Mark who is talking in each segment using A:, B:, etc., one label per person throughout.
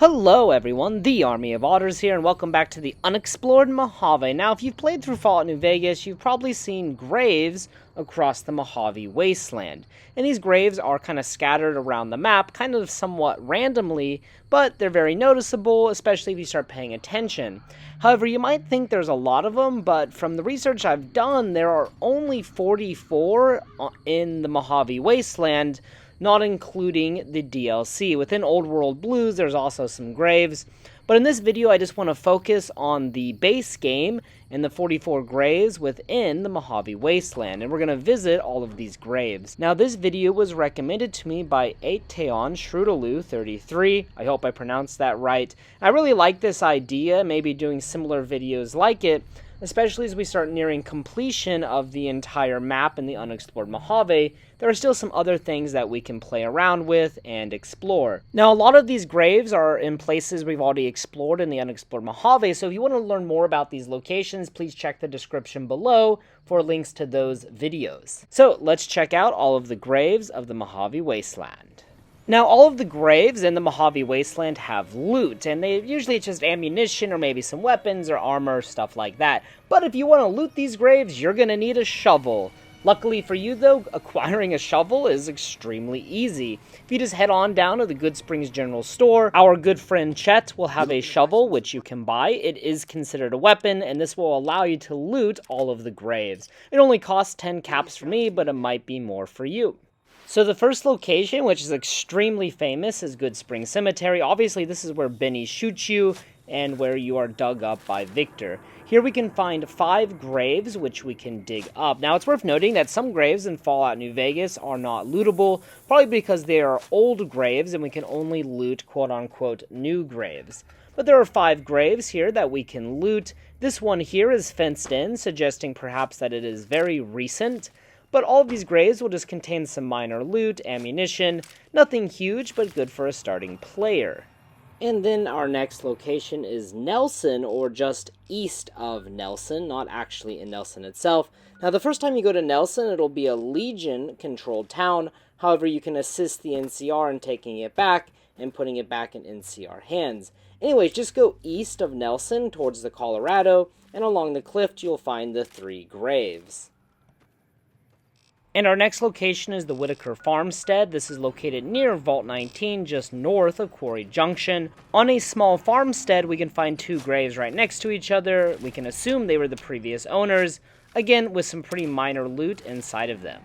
A: Hello everyone, the Army of Otters here, and welcome back to the Unexplored Mojave. Now, if you've played through Fallout New Vegas, you've probably seen graves across the Mojave Wasteland. And these graves are kind of scattered around the map, kind of somewhat randomly, but they're very noticeable, especially if you start paying attention. However, you might think there's a lot of them, but from the research I've done, there are only 44 in the Mojave Wasteland, not including the DLC. Within Old World Blues, there's also some graves, but in this video I just want to focus on the base game and the 44 graves within the Mojave Wasteland, and we're going to visit all of these graves. Now, this video was recommended to me by Ateon Shrudaloo 33. I hope I pronounced that right. I really like this idea, maybe doing similar videos like it, especially as we start nearing completion of the entire map in the Unexplored Mojave. There are still some other things that we can play around with and explore. Now, a lot of these graves are in places we've already explored in the Unexplored Mojave, so if you want to learn more about these locations, please check the description below for links to those videos. So, let's check out all of the graves of the Mojave Wasteland. Now, all of the graves in the Mojave Wasteland have loot, and usually it's just ammunition or maybe some weapons or armor, stuff like that. But if you want to loot these graves, you're going to need a shovel. Luckily for you, though, acquiring a shovel is extremely easy. If you just head on down to the Goodsprings General Store, our good friend Chet will have a shovel which you can buy. It is considered a weapon, and this will allow you to loot all of the graves. It only costs 10 caps for me, but it might be more for you. So the first location, which is extremely famous, is Goodsprings Cemetery. Obviously, this is where Benny shoots you and where you are dug up by Victor. Here we can find 5 graves, which we can dig up. Now, it's worth noting that some graves in Fallout New Vegas are not lootable, probably because they are old graves and we can only loot quote-unquote new graves. But there are 5 graves here that we can loot. This one here is fenced in, suggesting perhaps that it is very recent. But all of these graves will just contain some minor loot, ammunition, nothing huge, but good for a starting player. And then our next location is Nelson, or just east of Nelson, not actually in Nelson itself. Now, the first time you go to Nelson, it'll be a Legion-controlled town. However, you can assist the NCR in taking it back and putting it back in NCR hands. Anyways, just go east of Nelson towards the Colorado, and along the cliff you'll find the 3 graves. And our next location is the Whittaker Farmstead. This is located near Vault 19, just north of Quarry Junction. On a small farmstead, we can find 2 graves right next to each other. We can assume they were the previous owners, again with some pretty minor loot inside of them.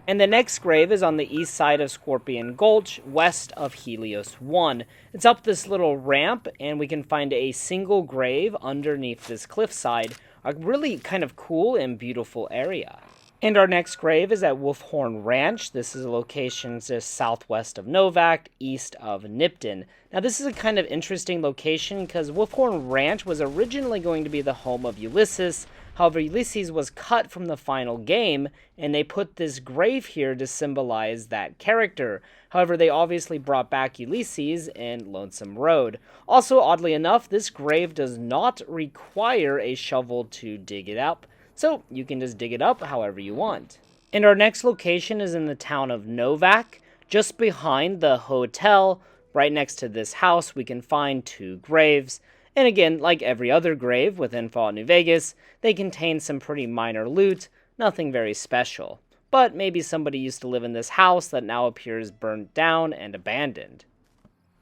A: And the next grave is on the east side of Scorpion Gulch, west of Helios 1. It's up this little ramp, and we can find a single grave underneath this cliffside. A really kind of cool and beautiful area. And our next grave is at Wolfhorn Ranch. This is a location just southwest of Novac, east of Nipton. Now, this is a kind of interesting location because Wolfhorn Ranch was originally going to be the home of Ulysses. However, Ulysses was cut from the final game, and they put this grave here to symbolize that character. However, they obviously brought back Ulysses in Lonesome Road. Also, oddly enough, this grave does not require a shovel to dig it up, so you can just dig it up however you want. And our next location is in the town of Novac, just behind the hotel. Right next to this house, we can find 2 graves. And again, like every other grave within Fallout New Vegas, they contain some pretty minor loot, nothing very special. But maybe somebody used to live in this house that now appears burnt down and abandoned.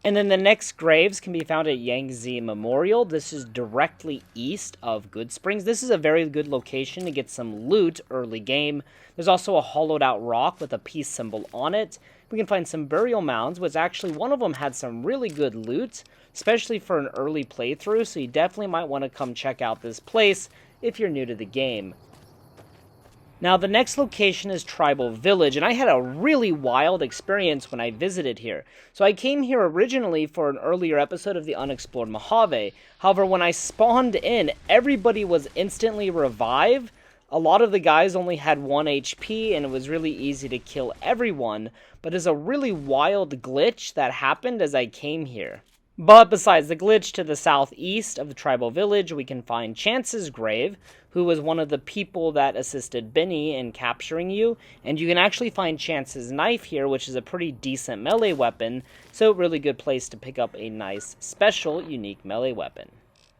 A: And then the next graves can be found at Yangtze Memorial. This is directly east of Goodsprings. This is a very good location to get some loot early game. There's also a hollowed out rock with a peace symbol on it. We can find some burial mounds, which actually one of them had some really good loot, especially for an early playthrough, so you definitely might want to come check out this place if you're new to the game. Now, the next location is Tribal Village, and I had a really wild experience when I visited here. So I came here originally for an earlier episode of the Unexplored Mojave. However, when I spawned in, everybody was instantly revived. A lot of the guys only had 1 HP, and it was really easy to kill everyone. But there's a really wild glitch that happened as I came here. But besides the glitch, to the southeast of the tribal village, we can find Chance's grave, who was one of the people that assisted Benny in capturing you. And you can actually find Chance's knife here, which is a pretty decent melee weapon, so really good place to pick up a nice, special, unique melee weapon.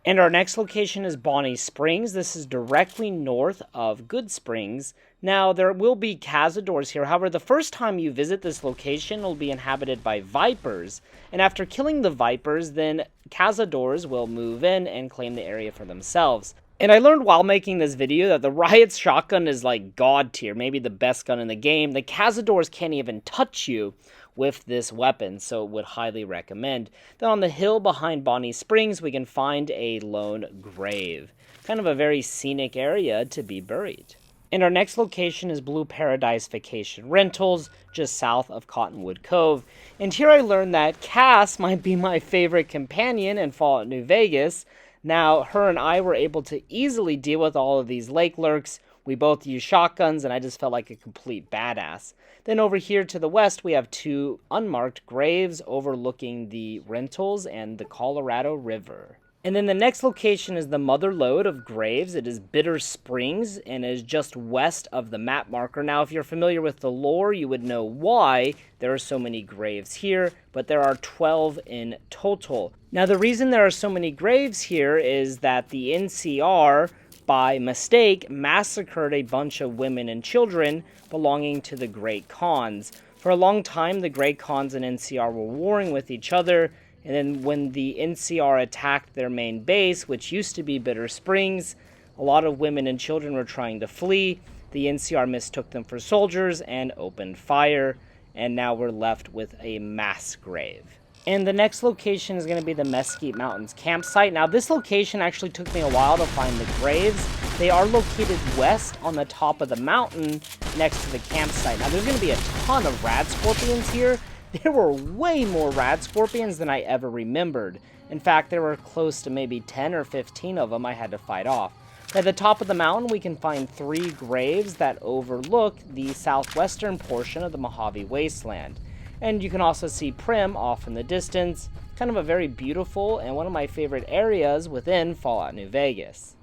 A: And our next location is Bonnie Springs. This is directly north of Goodsprings. Now, there will be cazadors here. However, the first time you visit this location, it will be inhabited by vipers. And after killing the vipers, then cazadors will move in and claim the area for themselves. And I learned while making this video that the Riot's shotgun is like god tier, maybe the best gun in the game. The cazadors can't even touch you with this weapon, so would highly recommend. Then on the hill behind Bonnie Springs, we can find a lone grave. Kind of a very scenic area to be buried. And our next location is Blue Paradise Vacation Rentals, just south of Cottonwood Cove. And here I learned that Cass might be my favorite companion in Fallout New Vegas. Now, her and I were able to easily deal with all of these lake lurks. We both use shotguns, and I just felt like a complete badass. Then over here to the west, we have two unmarked graves overlooking the rentals and the Colorado River. And then the next location is the mother lode of graves. It is Bitter Springs and is just west of the map marker. Now, if you're familiar with the lore, you would know why there are so many graves here, but there are 12 in total. Now, the reason there are so many graves here is that the NCR, by mistake, massacred a bunch of women and children belonging to the Great Khans. For a long time, the Great Khans and NCR were warring with each other, and then when the NCR attacked their main base, which used to be Bitter Springs, a lot of women and children were trying to flee. The NCR mistook them for soldiers and opened fire, and now we're left with a mass grave. And the next location is going to be the Mesquite Mountains campsite. Now, this location actually took me a while to find the graves. They are located west on the top of the mountain next to the campsite. Now, there's going to be a ton of rad scorpions here. There were way more rad scorpions than I ever remembered. In fact, there were close to maybe 10 or 15 of them I had to fight off. At the top of the mountain, we can find 3 graves that overlook the southwestern portion of the Mojave Wasteland. And you can also see Prim off in the distance. Kind of a very beautiful and one of my favorite areas within Fallout New Vegas.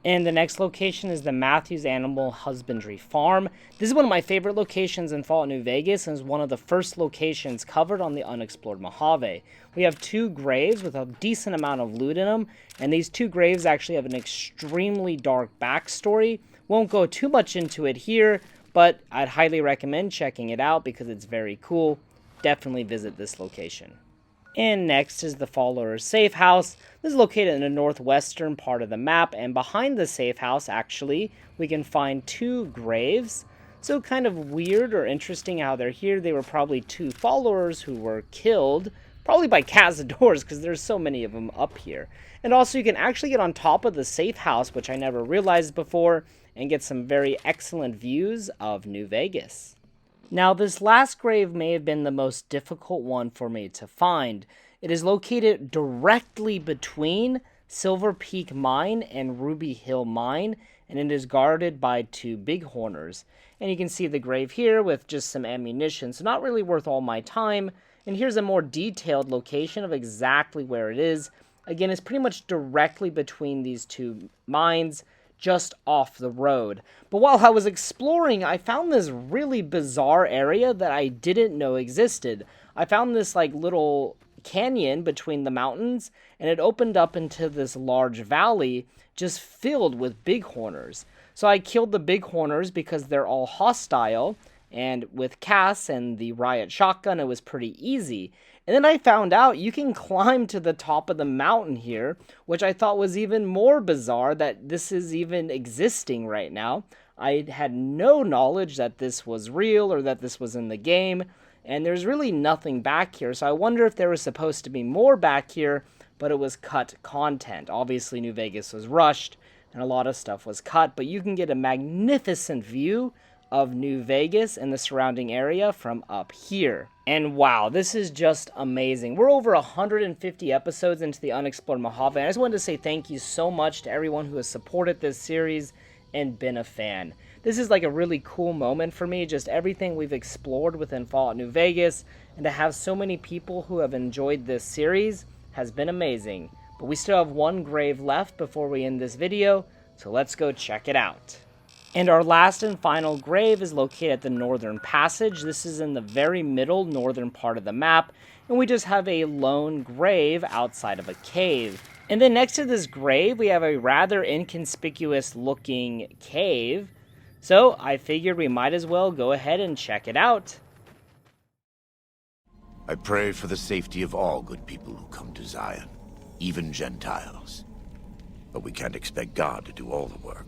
A: And the next location is the Mathews Animal Husbandry Farm. This is one of my favorite locations in Fallout New Vegas and is one of the first locations covered on the Unexplored Mojave. We have 2 graves with a decent amount of loot in them, and these 2 graves actually have an extremely dark backstory. Won't go too much into it here, but I'd highly recommend checking it out because it's very cool. Definitely visit this location. And next is the Follower's Safehouse. This is located in the northwestern part of the map, and behind the Safehouse, actually, we can find 2 graves. So kind of weird or interesting how they're here. They were probably 2 followers who were killed, probably by cazadors, because there's so many of them up here. And also you can actually get on top of the Safehouse, which I never realized before, and get some very excellent views of New Vegas. Now, this last grave may have been the most difficult one for me to find. It is located directly between Silver Peak Mine and Ruby Hill Mine, and it is guarded by 2 bighorners. And you can see the grave here with just some ammunition, so not really worth all my time. And here's a more detailed location of exactly where it is. Again, it's pretty much directly between these 2 mines, just off the road. But while I was exploring, I found this really bizarre area that I didn't know existed. I found this like little canyon between the mountains, and it opened up into this large valley just filled with bighorners. So I killed the bighorners because they're all hostile, and with Cass and the Riot shotgun, it was pretty easy. And then I found out you can climb to the top of the mountain here, which I thought was even more bizarre that this is even existing right now. I had no knowledge that this was real or that this was in the game, and there's really nothing back here. So I wonder if there was supposed to be more back here, but it was cut content. Obviously, New Vegas was rushed, and a lot of stuff was cut, but you can get a magnificent view of New Vegas and the surrounding area from up here. And wow, this is just amazing. We're over 150 episodes into the Unexplored Mojave, and I just wanted to say thank you so much to everyone who has supported this series and been a fan. This is like a really cool moment for me, just everything we've explored within Fallout New Vegas, and to have so many people who have enjoyed this series has been amazing, but we still have one grave left before we end this video, so let's go check it out. And our last and final grave is located at the Northern Passage. This is in the very middle northern part of the map, and we just have a lone grave outside of a cave. And then next to this grave, we have a rather inconspicuous looking cave. So I figured we might as well go ahead and check it out.
B: I pray for the safety of all good people who come to Zion, even Gentiles. But we can't expect God to do all the work.